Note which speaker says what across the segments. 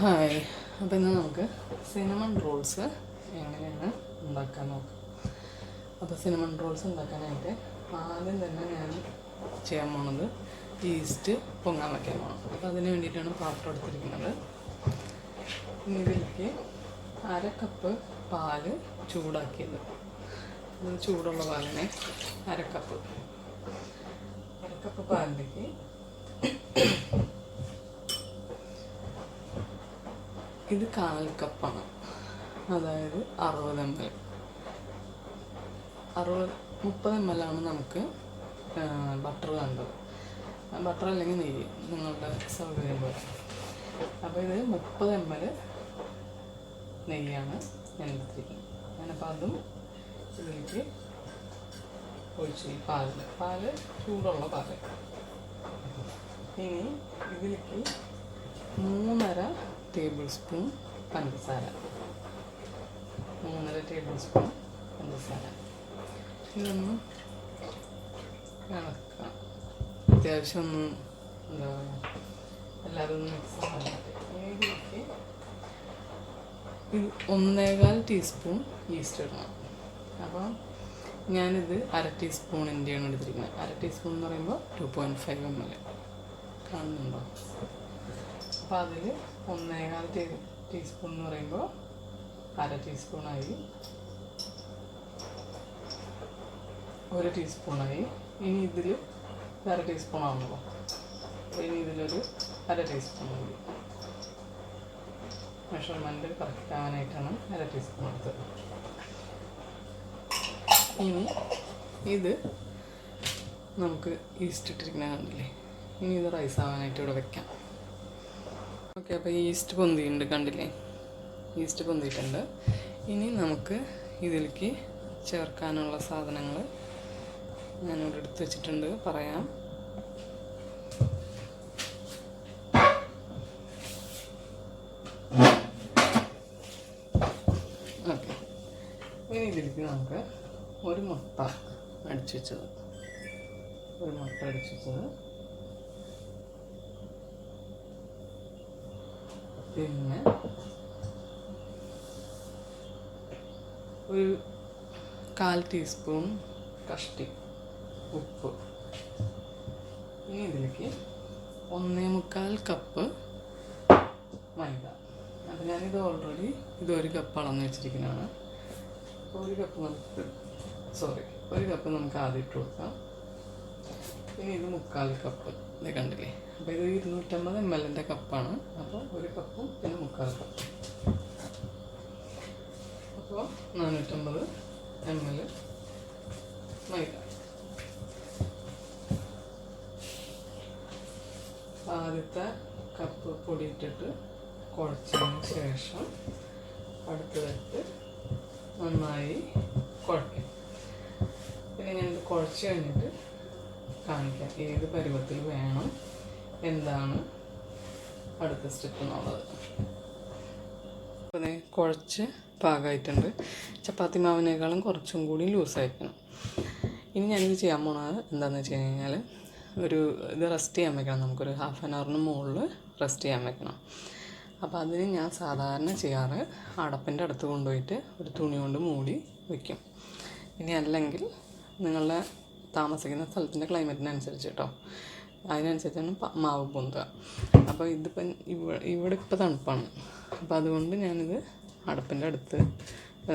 Speaker 1: Hi. അപ്പോൾ ഇന്ന് നമുക്ക് സിനമൺ റോൾസ് എങ്ങനെയാണ് ഉണ്ടാക്കാൻ നോക്കാം. അപ്പോൾ സിനമൺ റോൾസ് ഉണ്ടാക്കാനായിട്ട് ആദ്യം തന്നെ ഞാൻ ചെയ്യാൻ പോണത് ഈസ്റ്റ് പൊങ്ങാൻ വയ്ക്കാൻ പോകണം. അപ്പോൾ അതിന് വേണ്ടിയിട്ടാണ് പാത്രം എടുത്തിരിക്കുന്നത്. ഇതിലേക്ക് 1/2 കപ്പ് പാല് ചൂടാക്കിയത്, അത് ചൂടുള്ള പാലിനെ 1/2 കപ്പ് പാലിലേക്ക് ഇത് 1/4 കപ്പാണ്, അതായത് 60 ml. 30 ml ആണ് നമുക്ക് ബട്ടർ വേണ്ടത്. ബട്ടർ അല്ലെങ്കിൽ നെയ്യ്, നിങ്ങളുടെ സൗകര്യം പോലെ. അപ്പോൾ ഇത് 30 ml നെയ്യാണ് ഞാൻ എടുത്തിരിക്കുന്നത്. ഞാനപ്പോൾ അതും ഇതിലേക്ക് ഒഴിച്ചു. ഈ പാല് ചൂടുള്ള പാല്. ഇനി ഇതിലേക്ക് 3.5 ടേബിൾ സ്പൂൺ പഞ്ചസാര. ഇതൊന്ന് ഇളക്കാം. അത്യാവശ്യം ഒന്ന് എന്താ എല്ലാവരും ഒന്ന് മിക്സ് ആകാൻ. ഇതിലേക്ക് 1.25 ടീസ്പൂൺ ഈസ്റ്റ് ഇടണം. അപ്പോൾ ഞാനിത് 1/2 ടീസ്പൂണിൻ്റെയാണ് എടുത്തിരിക്കുന്നത്. 1/2 ടീസ്പൂൺ എന്ന് പറയുമ്പോൾ 2.5 ml കാണുന്നുണ്ടോ? അപ്പോൾ അതിൽ 1.25 ടീസ്പൂൺ എന്ന് പറയുമ്പോൾ 1/2 ടീസ്പൂണായി, 1 ടീസ്പൂണായി. ഇനി ഇതിൽ 1/2 ടീസ്പൂണാണല്ലോ. ഇനി ഇതിലൊരു 1/2 ടീസ്പൂൺ മതി. മെഷർമെൻറ്റ് കറക്റ്റ് ആവാനായിട്ടാണ് 1/2 ടീസ്പൂൺ എടുത്തത്. ഇനി ഇത് നമുക്ക് ഈസ്റ്റ് ഇട്ടിരിക്കുന്ന കണ്ടില്ലേ, ഇനി ഇത് റൈസ് ആവാനായിട്ട് ഇവിടെ വെക്കാം. ഓക്കെ, അപ്പോൾ ഈസ്റ്റ് പൊന്തിയിട്ടുണ്ട്, കണ്ടില്ലേ? ഈസ്റ്റ് പൊന്തിയിട്ടുണ്ട്. ഇനി നമുക്ക് ഇതിലേക്ക് ചേർക്കാനുള്ള സാധനങ്ങൾ ഞാനിവിടെ എടുത്ത് വെച്ചിട്ടുണ്ട്, പറയാം. ഓക്കെ, ഇനി ഇതിലേക്ക് നമുക്ക് ഒരു മുട്ട അടിച്ചു വെച്ചത്, പിന്നെ ഒരു 1/4 ടീസ്പൂൺ കഷ്ടി ഉപ്പ്. ഇനി ഇതിലേക്ക് 1.25 കപ്പ് മൈദ. അപ്പോൾ ഞാനിത് ഓൾറെഡി 1 കപ്പ് അളന്ന് വെച്ചിരിക്കുന്നതാണ്. അപ്പോൾ 1 കപ്പ് നമുക്ക് ആദ്യം ഇട്ട് കൊടുക്കാം. പിന്നെ ഇത് 3/4 കപ്പ്, ഇത് കണ്ടില്ലേ? അപ്പോൾ ഇത് 250 ml കപ്പാണ്. അപ്പോൾ 1 കപ്പും പിന്നെ 3/4 കപ്പ്, അപ്പോൾ 450 ml മൈദ. ആദ്യത്തെ കപ്പ് പൊടി ഇട്ടിട്ട് കുഴച്ചതിന് ശേഷം അടുത്തതായിട്ട് നന്നായി കുഴയ്ക്കാം. പിന്നെ ഞാനിത് കുഴച്ച് കഴിഞ്ഞിട്ട് കാണിക്കാം ഏത് പരുവത്തിൽ വേണം, എന്താണ് അടുത്ത സ്റ്റെപ്പ് എന്നുള്ളത്. അപ്പോൾ ഇത് കുഴച്ച് പാകമായിട്ടുണ്ട്. ചപ്പാത്തി മാവിനേക്കാളും കുറച്ചും കൂടി ലൂസായിരിക്കണം. ഇനി ഞാനിത് ചെയ്യാൻ പോണത് എന്താണെന്ന് വെച്ച് കഴിഞ്ഞാൽ, ഇത് റെസ്റ്റ് ചെയ്യാൻ വെക്കണം. നമുക്കൊരു 1/2 hourന് മുകളിൽ റെസ്റ്റ് ചെയ്യാൻ വെക്കണം. അപ്പോൾ അതിന് ഞാൻ സാധാരണ ചെയ്യാറ് അടപ്പിൻ്റെ അടുത്ത് കൊണ്ടുപോയിട്ട് ഒരു തുണി കൊണ്ട് മൂടി വയ്ക്കും. ഇനി അല്ലെങ്കിൽ നിങ്ങളുടെ താമസിക്കുന്ന സ്ഥലത്തിൻ്റെ ക്ലൈമറ്റിനനുസരിച്ച് കേട്ടോ, അതിനനുസരിച്ചാണ് മാവ് പൊന്തുക. അപ്പോൾ ഇതിപ്പം ഇവിടെ ഇപ്പോൾ തണുപ്പാണ്. അപ്പോൾ അതുകൊണ്ട് ഞാനിത് അടപ്പിൻ്റെ അടുത്ത്,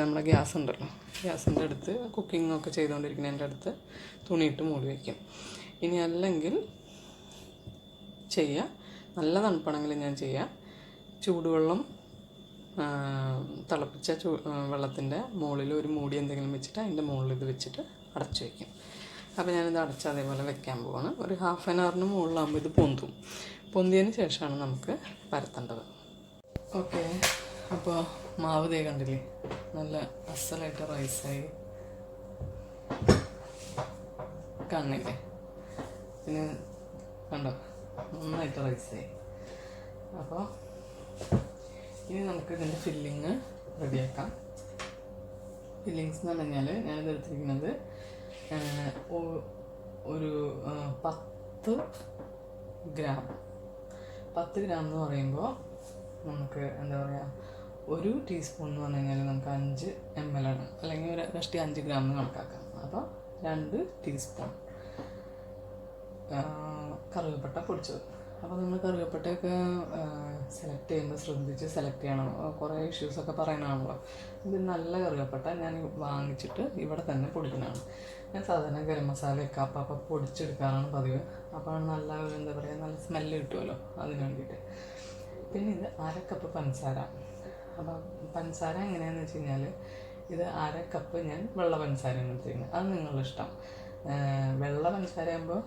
Speaker 1: നമ്മുടെ ഗ്യാസിൻ്റെ അടുത്ത് കുക്കിങ്ങൊക്കെ ചെയ്തുകൊണ്ടിരിക്കുന്നതിൻ്റെ അടുത്ത് തുണിയിട്ട് മൂടി വയ്ക്കും. ഇനി അല്ലെങ്കിൽ നല്ല തണുപ്പാണെങ്കിൽ ഞാൻ ചൂടുവെള്ളം തിളപ്പിച്ച വെള്ളത്തിൻ്റെ മുകളിൽ ഒരു മൂടി എന്തെങ്കിലും വെച്ചിട്ട് അതിൻ്റെ മുകളിൽ ഇത് വെച്ചിട്ട് അടച്ചു വയ്ക്കും. അപ്പോൾ ഞാനിത് അടച്ച് അതേപോലെ വെക്കാൻ പോവാണ്. ഒരു 1/2 hourന് മുകളിലാകുമ്പോൾ ഇത് പൊന്തിയതിന് ശേഷമാണ് നമുക്ക് പരത്തേണ്ടത്. ഓക്കെ, അപ്പോൾ മാവ് ദേ കണ്ടില്ലേ, നല്ല അസലായിട്ട് റൈസായി കാണില്ലേ? പിന്നെ കണ്ടോ, നന്നായിട്ട് റൈസായി. അപ്പോൾ ഇനി നമുക്ക് ഇതിൻ്റെ ഫില്ലിങ് റെഡിയാക്കാം. ഫില്ലിങ്സ് എന്ന് പറഞ്ഞാൽ ഞാനിത് എടുത്തിരിക്കുന്നത് ഒരു 10 ഗ്രാം എന്ന് പറയുമ്പോൾ നമുക്ക് എന്താ പറയുക, 1 ടീസ്പൂൺ എന്ന് പറഞ്ഞു കഴിഞ്ഞാൽ നമുക്ക് 5 ml ആണ്, അല്ലെങ്കിൽ ഒരു കഷ്ടി 5 ഗ്രാം എന്ന് കണക്കാക്കാം. അപ്പോൾ 2 ടീസ്പൂൺ കറുകപ്പട്ട പൊടിച്ചത്. അപ്പോൾ നമ്മൾ കറുകപ്പട്ടയൊക്കെ സെലക്ട് ചെയ്യുമ്പോൾ ശ്രദ്ധിച്ച് സെലക്ട് ചെയ്യണം. കുറേ ഇഷ്യൂസൊക്കെ പറയണതാണല്ലോ. ഇത് നല്ല കറുകപ്പട്ട ഞാൻ വാങ്ങിച്ചിട്ട് ഇവിടെ തന്നെ പൊടിക്കുന്നതാണ്. ഞാൻ സാധാരണ ഗരം മസാലയൊക്കെ അപ്പം പൊടിച്ചെടുക്കാറാണ് പതിവ്. അപ്പോൾ നല്ല എന്താ പറയുക, നല്ല സ്മെല്ല് കിട്ടുമല്ലോ, അതിന് വേണ്ടിയിട്ട്. പിന്നെ ഇത് 1/2 കപ്പ് പഞ്ചസാര. അപ്പം പഞ്ചസാര എങ്ങനെയാണെന്ന് വെച്ച് കഴിഞ്ഞാൽ, ഇത് 1/2 കപ്പ് ഞാൻ വെള്ള പഞ്ചസാരയാണ് എടുത്തിരിക്കുന്നത്. അത് നിങ്ങളുടെ ഇഷ്ടം. വെള്ള പഞ്ചസാര ആകുമ്പോൾ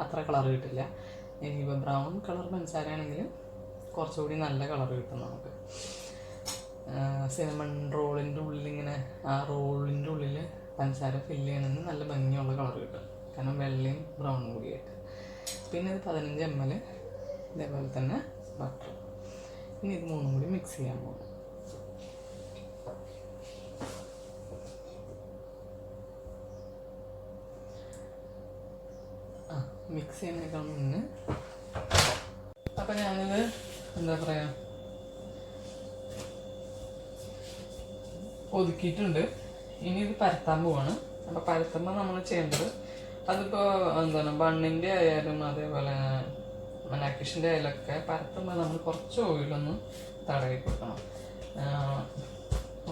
Speaker 1: അത്ര കളർ കിട്ടില്ല. ഇനിയിപ്പോൾ ബ്രൗൺ കളർ പഞ്ചസാര ആണെങ്കിൽ കുറച്ചുകൂടി നല്ല കളർ കിട്ടും നമുക്ക്. സിനമൺ റോളിൻ്റെ ഉള്ളിലിങ്ങനെ ആ റോളിൻ്റെ ഉള്ളിൽ പഞ്ചസാര ഫില്ല് ചെയ്യണമെങ്കിൽ നല്ല ഭംഗിയുള്ള കളർ കിട്ടും, കാരണം വെള്ളയും ബ്രൗണും കൂടിയായിട്ട്. പിന്നെ ഇത് 15 ml ഇതേപോലെ തന്നെ ബട്ടർ. ഇനി ഇത് 3 കൂടി മിക്സ് ചെയ്യാൻ പോകും. മിക്സ് ചെയ്യുന്നതിനേക്കാൾ മുന്നേ അപ്പം ഞാനിത് എന്താ പറയുക ഒതുക്കിയിട്ടുണ്ട്. ഇനി ഇത് പരത്താൻ പോവാണ്. അപ്പോൾ പരത്തുമ്പോൾ നമ്മൾ ചെയ്യേണ്ടത്, അതിപ്പോൾ എന്താണ് ബണ്ണിൻ്റെ ആയാലും അതേപോലെ മനാക്കിഷിൻ്റെ ആയാലൊക്കെ പരത്തുമ്പോൾ നമ്മൾ കുറച്ച് ഓയിലൊന്ന് തടവി കൊടുക്കണം.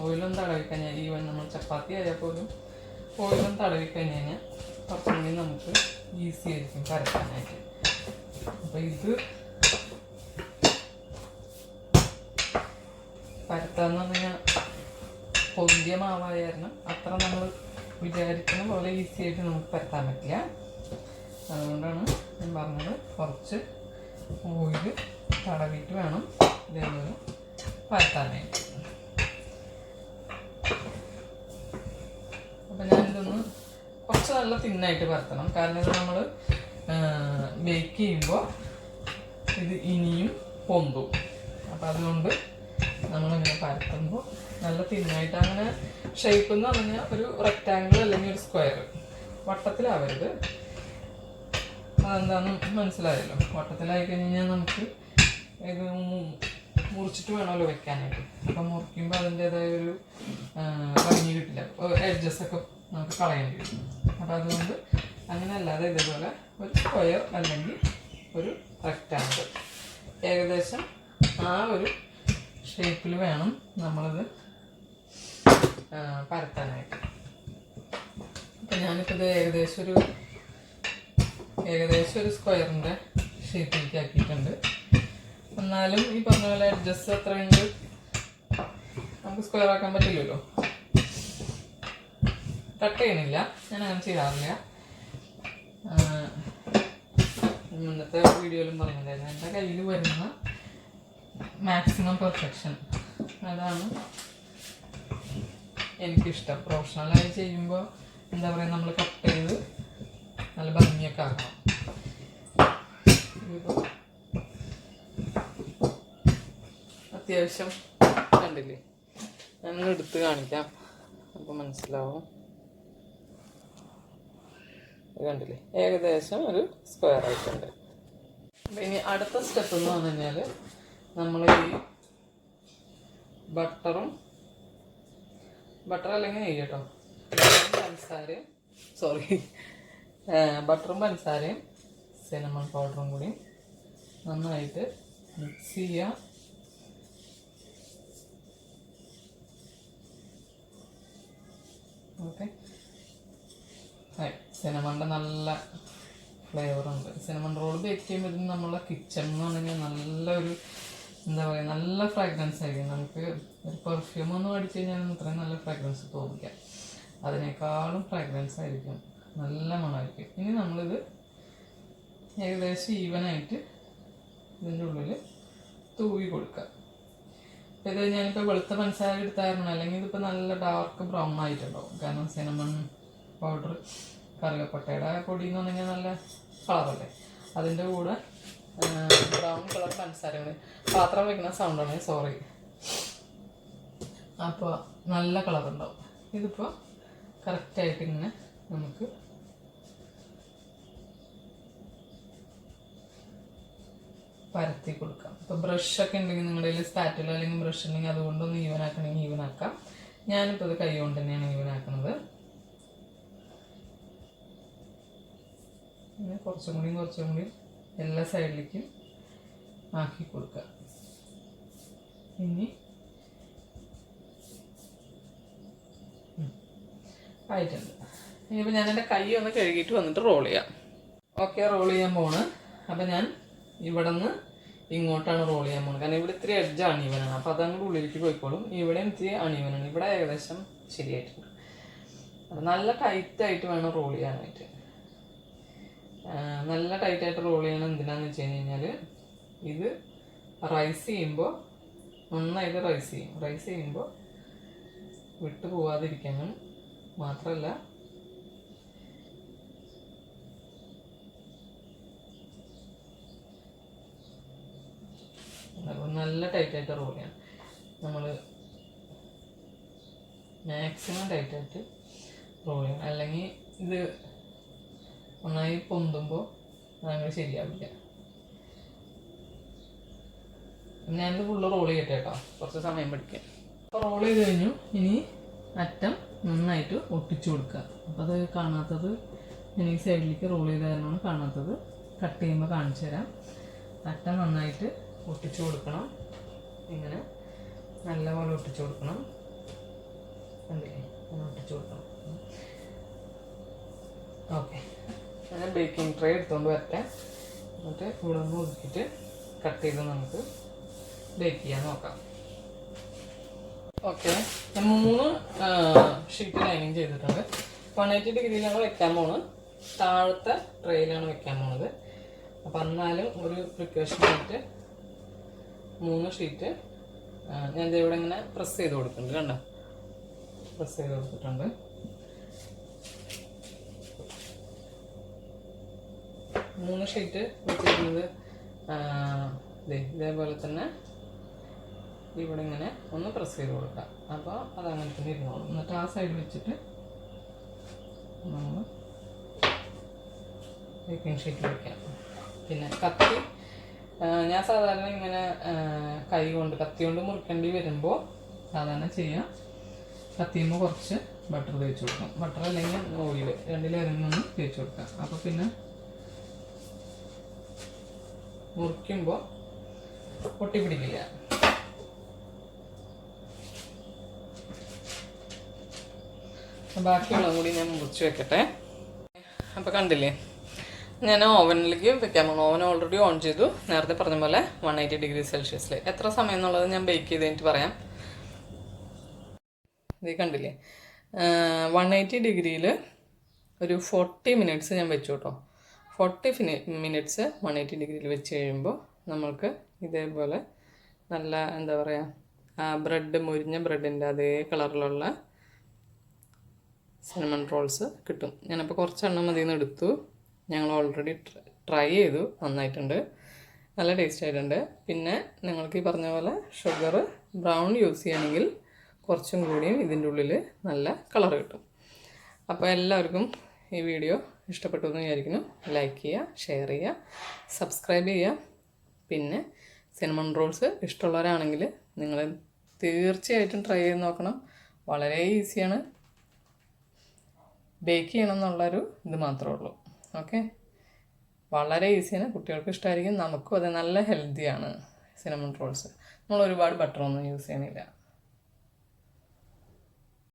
Speaker 1: ഓയിലൊന്ന് തടവി കഴിഞ്ഞാൽ, ഈവൻ നമ്മൾ ചപ്പാത്തി ആയാൽ പോലും ഓയിലൊന്ന് തടവി കഴിഞ്ഞ് കഴിഞ്ഞാൽ കുറച്ചുകൂടി നമുക്ക് ഈസി ആയിരിക്കും പരത്താനായിട്ട്. അപ്പോൾ ഇത് പരത്താന്ന് പറഞ്ഞാൽ പൊന്തിയ മാവായ കാരണം അത്ര നമ്മൾ വിചാരിക്കുന്ന പോലെ ഈസി ആയിട്ട് നമുക്ക് പരത്താൻ പറ്റില്ല. അതുകൊണ്ടാണ് ഞാൻ പറഞ്ഞത് കുറച്ച് ഓയിൽ തടവിയിട്ട് വേണം ഇതേപോലെ പരത്താനായിട്ട്. അപ്പം ഞാനിതൊന്ന് കുറച്ച് നല്ല തിന്നായിട്ട് പരത്തണം, കാരണം ഇത് നമ്മൾ ബേക്ക് ചെയ്യുമ്പോൾ ഇത് ഇനിയും പൊന്തും. അപ്പം അതുകൊണ്ട് നമ്മളിങ്ങനെ പരത്തുമ്പോൾ നല്ല തിന്നായിട്ട്, അങ്ങനെ ഷേപ്പ് എന്ന് പറഞ്ഞാൽ ഒരു റെക്റ്റാങ്കിൾ അല്ലെങ്കിൽ ഒരു സ്ക്വയർ, വട്ടത്തിലാവരുത്. അതെന്താണെന്ന് മനസ്സിലായല്ലോ. വട്ടത്തിലായി കഴിഞ്ഞാൽ നമുക്ക് ഇത് മുറിച്ചിട്ട് വേണമല്ലോ വെക്കാനായിട്ട്. അപ്പം മുറിക്കുമ്പോൾ അതിൻ്റേതായ ഒരു ഭംഗി കിട്ടില്ല, എഡ്ജസൊക്കെ നമുക്ക് കളയേണ്ടി വരും. അപ്പം അതുകൊണ്ട് അങ്ങനെ അല്ലാതെ ഇതേപോലെ ഒരു സ്ക്വയർ അല്ലെങ്കിൽ ഒരു റെക്റ്റാങ്കിൾ ഏകദേശം ആ ഒരു ഷേപ്പിൽ വേണം നമ്മളിത് പരത്താനായിട്ട്. അപ്പം ഞാനിപ്പോൾ ഇത് ഏകദേശം ഒരു സ്ക്വയറിൻ്റെ ഷേപ്പിലേക്ക് ആക്കിയിട്ടുണ്ട്. എന്നാലും ഈ പറഞ്ഞ പോലെ അഡ്ജസ്റ്റ് അത്രയെങ്കിൽ നമുക്ക് സ്ക്വയർ ആക്കാൻ പറ്റില്ലല്ലോ. കട്ട് ചെയ്യണില്ല, ഞാൻ അങ്ങനെ ചെയ്യാറില്ല. ഇന്നത്തെ വീഡിയോയിലും പറഞ്ഞിട്ടുണ്ടായിരുന്നു, എൻ്റെ കയ്യിൽ വരുന്ന മാക്സിമം പെർഫെക്ഷൻ, അതാണ് എനിക്കിഷ്ടം. പ്രൊഫഷണലായി ചെയ്യുമ്പോൾ എന്താ പറയുക, നമ്മൾ കട്ട് ചെയ്ത് നല്ല ഭംഗിയൊക്കെ ആക്കണം. അത്യാവശ്യം കണ്ടില്ലേ, ഞാനൊന്ന് എടുത്ത് കാണിക്കാം അപ്പോൾ മനസ്സിലാവും. കണ്ടില്ലേ, ഏകദേശം ഒരു സ്ക്വയർ ആയിട്ടുണ്ട്. അപ്പം ഇനി അടുത്ത സ്റ്റെപ്പ് എന്ന് പറഞ്ഞു കഴിഞ്ഞാൽ, നമ്മൾ ഈ ബട്ടർ അല്ലെങ്കിൽ നെയ്യ് കേട്ടോ, ബട്ടറും പഞ്ചസാരയും സിനമൺ പൗഡറും കൂടി നന്നായിട്ട് മിക്സ് ചെയ്യുക. ഓക്കെ, സിനമണിൻ്റെ നല്ല ഫ്ലേവറുണ്ട്. സിനമൺ റോൾ ബേക്ക് ചെയ്യുമ്പോൾ ഇതിന് നമ്മളെ കിച്ചൺ എന്ന് പറഞ്ഞാൽ നല്ലൊരു എന്താ പറയുക, നല്ല ഫ്രാഗ്രൻസ് ആയിരിക്കും. നമുക്ക് ഒരു പെർഫ്യൂം ഒന്നും അടിച്ചു കഴിഞ്ഞാൽ അത്രയും നല്ല ഫ്രാഗ്രൻസ് തോന്നിക്കാം, അതിനേക്കാളും ഫ്രാഗ്രൻസ് ആയിരിക്കും, നല്ല മണമായിരിക്കും. ഇനി നമ്മളിത് ഏകദേശം ഈവനായിട്ട് ഇതിൻ്റെ ഉള്ളിൽ തൂവി കൊടുക്കുക. അപ്പോൾ ഇത് ഞാനിപ്പോൾ വെളുത്ത പഞ്ചസാര എടുത്തായിരുന്നു, അല്ലെങ്കിൽ ഇതിപ്പോൾ നല്ല ഡാർക്ക് ബ്രൗൺ ആയിട്ടുണ്ടാവും, കാരണം സിനമൺ പൗഡർ കറുകപ്പട്ടയുടെ പൊടി എന്ന് പറഞ്ഞാൽ നല്ല കളറല്ലേ, അതിൻ്റെ കൂടെ ബ്രൗൺ കളർ പഞ്ചസാര കൂടി. പാത്രം വയ്ക്കുന്ന സൗണ്ടാണ്, സോറി. അപ്പോൾ നല്ല കളർ ഉണ്ടാവും. ഇതിപ്പോൾ കറക്റ്റായിട്ട് ഇങ്ങനെ നമുക്ക് പരത്തി കൊടുക്കാം. ഇപ്പോൾ ബ്രഷൊക്കെ ഉണ്ടെങ്കിൽ നിങ്ങളുടെ കയ്യിൽ സ്പാറ്റുല അല്ലെങ്കിൽ ബ്രഷ് ഉണ്ടെങ്കിൽ അതുകൊണ്ടൊന്ന് ഈവൻ ആക്കണമെങ്കിൽ ഈവൻ ആക്കാം. ഞാനിപ്പോൾ ഇത് കൈ കൊണ്ട് തന്നെയാണ് ഈവൻ ആക്കുന്നത്. പിന്നെ കുറച്ചും കൂടി എല്ലാ സൈഡിലേക്കും ആക്കി കൊടുക്കുക. ഇനി ആയിട്ടുണ്ട്. ഇനിയിപ്പോൾ ഞാൻ എൻ്റെ കൈ ഒന്ന് കഴുകിയിട്ട് വന്നിട്ട് റോൾ ചെയ്യാം. ഓക്കെ, റോൾ ചെയ്യാൻ പോണ്. അപ്പം ഞാൻ ഇവിടെ നിന്ന് ഇങ്ങോട്ടാണ് റോൾ ചെയ്യാൻ പോകുന്നത്. കാരണം ഇവിടെ ഇത്തിരി എഡ്ജ് അണീവനാണ്. അപ്പോൾ അതങ്ങോട്ട് ഉള്ളിലേക്ക് പോയിക്കോളും. ഇവിടെ ഇത്തിരി അണീവനാണ്. ഇവിടെ ഏകദേശം ശരിയായിട്ടുണ്ട്. അപ്പം നല്ല ടൈറ്റായിട്ട് വേണം റോൾ ചെയ്യാനായിട്ട്. നല്ല ടൈറ്റായിട്ട് റോൾ ചെയ്യണം. എന്തിനാന്ന് വെച്ച് കഴിഞ്ഞാൽ ഇത് റൈസ് ചെയ്യുമ്പോൾ നന്നായിട്ട് റൈസ് ചെയ്യുമ്പോൾ വിട്ടു പോവാതിരിക്കാനും മാത്രമല്ല നല്ല ടൈറ്റായിട്ട് റോൾ ചെയ്യണം. നമ്മൾ മാക്സിമം ടൈറ്റായിട്ട് റോൾ ചെയ്യണം. അല്ലെങ്കിൽ ഇത് നന്നായി പൊന്തുമ്പോൾ അതങ്ങനെ ശരിയാവില്ല. ഞാനിത് ഫുള്ള് റോൾ ചെയ്യട്ടെ കേട്ടോ, കുറച്ച് സമയം പിടിക്കാം. അപ്പോൾ റോൾ ചെയ്ത് കഴിഞ്ഞു. ഇനി അറ്റം നന്നായിട്ട് ഒട്ടിച്ചു കൊടുക്കുക. അപ്പോൾ അത് കാണാത്തത് ഞാൻ ഈ സൈഡിലേക്ക് റോൾ ചെയ്ത കാരണമാണ് കാണാത്തത്. കട്ട് ചെയ്യുമ്പോൾ കാണിച്ചു തരാം. അറ്റം നന്നായിട്ട് ഒട്ടിച്ചു കൊടുക്കണം. ഇങ്ങനെ നല്ലപോലെ ഒട്ടിച്ചു കൊടുക്കണം. കണ്ടില്ലേ, അങ്ങനെ ഒട്ടിച്ചു കൊടുക്കണം. ഓക്കെ, ഞാൻ ബേക്കിംഗ് ട്രേ എടുത്തുകൊണ്ട് വരട്ടെ. എന്നിട്ട് ഇവിടെ നിന്ന് ഒതുക്കിയിട്ട് കട്ട് ചെയ്ത് നമുക്ക് ബേക്ക് ചെയ്യാൻ നോക്കാം. ഓക്കെ, ഞാൻ 3 ഷീറ്റ് ലൈനിങ് ചെയ്തിട്ടുണ്ട്. 180 ഡിഗ്രിയിലാണ് വെക്കാൻ പോകുന്നത്. താഴത്തെ ട്രേയിലാണ് വെക്കാൻ പോകുന്നത്. അപ്പം എന്നാലും ഒരു പ്രിക്കോഷനായിട്ട് 3 ഷീറ്റ് ഞാൻ ഇവിടെ ഇങ്ങനെ പ്രസ് ചെയ്ത് കൊടുക്കുന്നുണ്ട്. കണ്ടോ, പ്രസ് ചെയ്ത് കൊടുത്തിട്ടുണ്ട്. മൂന്ന് ഷീറ്റ് വെച്ചിരിക്കുന്നത് ഇതേപോലെ തന്നെ ഇവിടെ ഇങ്ങനെ ഒന്ന് പ്രസ് ചെയ്ത് കൊടുക്കാം. അപ്പോൾ അതങ്ങനെ തന്നെ ഇരുന്നോളും. എന്നിട്ട് ആ സൈഡ് വെച്ചിട്ട് നമ്മൾ ബേക്കിംഗ് ഷീറ്റ് വയ്ക്കാം. പിന്നെ കത്തി ഞാൻ സാധാരണ ഇങ്ങനെ കത്തി കൊണ്ട് മുറിക്കേണ്ടി വരുമ്പോൾ സാധാരണ ചെയ്യാം, കത്തിയുമ്പോൾ കുറച്ച് ബട്ടർ തേച്ച് കൊടുക്കാം. ബട്ടർ അല്ലെങ്കിൽ ഓയിൽ, രണ്ടിലേതെങ്കിലും തേച്ച് കൊടുക്കാം. അപ്പോൾ പിന്നെ മുറിക്കുമ്പോൾ പൊട്ടി പിടിക്കില്ല. ബാക്കിയുള്ളതും കൂടി ഞാൻ മുറിച്ച് വെക്കട്ടെ. അപ്പോൾ കണ്ടില്ലേ, ഞാൻ ഓവനിലേക്ക് വെക്കാൻ പോകണം. ഓവൻ ഓൾറെഡി ഓൺ ചെയ്തു. നേരത്തെ പറഞ്ഞ പോലെ 180 ഡിഗ്രി സെൽഷ്യസിൽ. എത്ര സമയം എന്നുള്ളത് ഞാൻ ബേക്ക് ചെയ്ത് കഴിഞ്ഞിട്ട് പറയാം. ഇത് കണ്ടില്ലേ, 180 ഡിഗ്രിയിൽ ഒരു 40 മിനിറ്റ്സ് ഞാൻ വെച്ചു കേട്ടോ. 40 മിനിറ്റ്സ് 180 ഡിഗ്രിയിൽ വെച്ച് കഴിയുമ്പോൾ നമ്മൾക്ക് ഇതേപോലെ നല്ല എന്താ പറയുക, മുരിഞ്ഞ ബ്രെഡിൻ്റെ അതേ കളറിലുള്ള സിനമൺ റോൾസ് കിട്ടും. ഞാനപ്പോൾ കുറച്ചെണ്ണം അതിൽ നിന്ന് എടുത്തു. ഞങ്ങൾ ഓൾറെഡി ട്രൈ ചെയ്തു, നന്നായിട്ടുണ്ട്, നല്ല ടേസ്റ്റ് ആയിട്ടുണ്ട്. പിന്നെ നിങ്ങൾക്ക് ഈ പറഞ്ഞ പോലെ ഷുഗർ ബ്രൗൺ യൂസ് ചെയ്യുകയാണെങ്കിൽ കുറച്ചും കൂടിയും ഇതിൻ്റെ ഉള്ളിൽ നല്ല കളർ കിട്ടും. അപ്പോൾ എല്ലാവർക്കും ഈ വീഡിയോ ഇഷ്ടപ്പെട്ടു എന്ന് വിചാരിക്കുന്നു. ലൈക്ക് ചെയ്യുക, ഷെയർ ചെയ്യുക, സബ്സ്ക്രൈബ് ചെയ്യുക. പിന്നെ സിനമൺ റോൾസ് ഇഷ്ടമുള്ളവരാണെങ്കിൽ നിങ്ങൾ തീർച്ചയായിട്ടും ട്രൈ ചെയ്ത് നോക്കണം. വളരെ ഈസിയാണ്, ബേക്ക് ചെയ്യണം എന്നുള്ളൊരു ഇത് മാത്രമേ ഉള്ളൂ. ഓക്കെ, വളരെ ഈസിയാണ്, കുട്ടികൾക്ക് ഇഷ്ടമായിരിക്കും, നമുക്കും അത് നല്ല ഹെൽത്തിയാണ് സിനമൺ റോൾസ്. നമ്മൾ ഒരുപാട് ബട്ടറൊന്നും യൂസ് ചെയ്യണില്ല.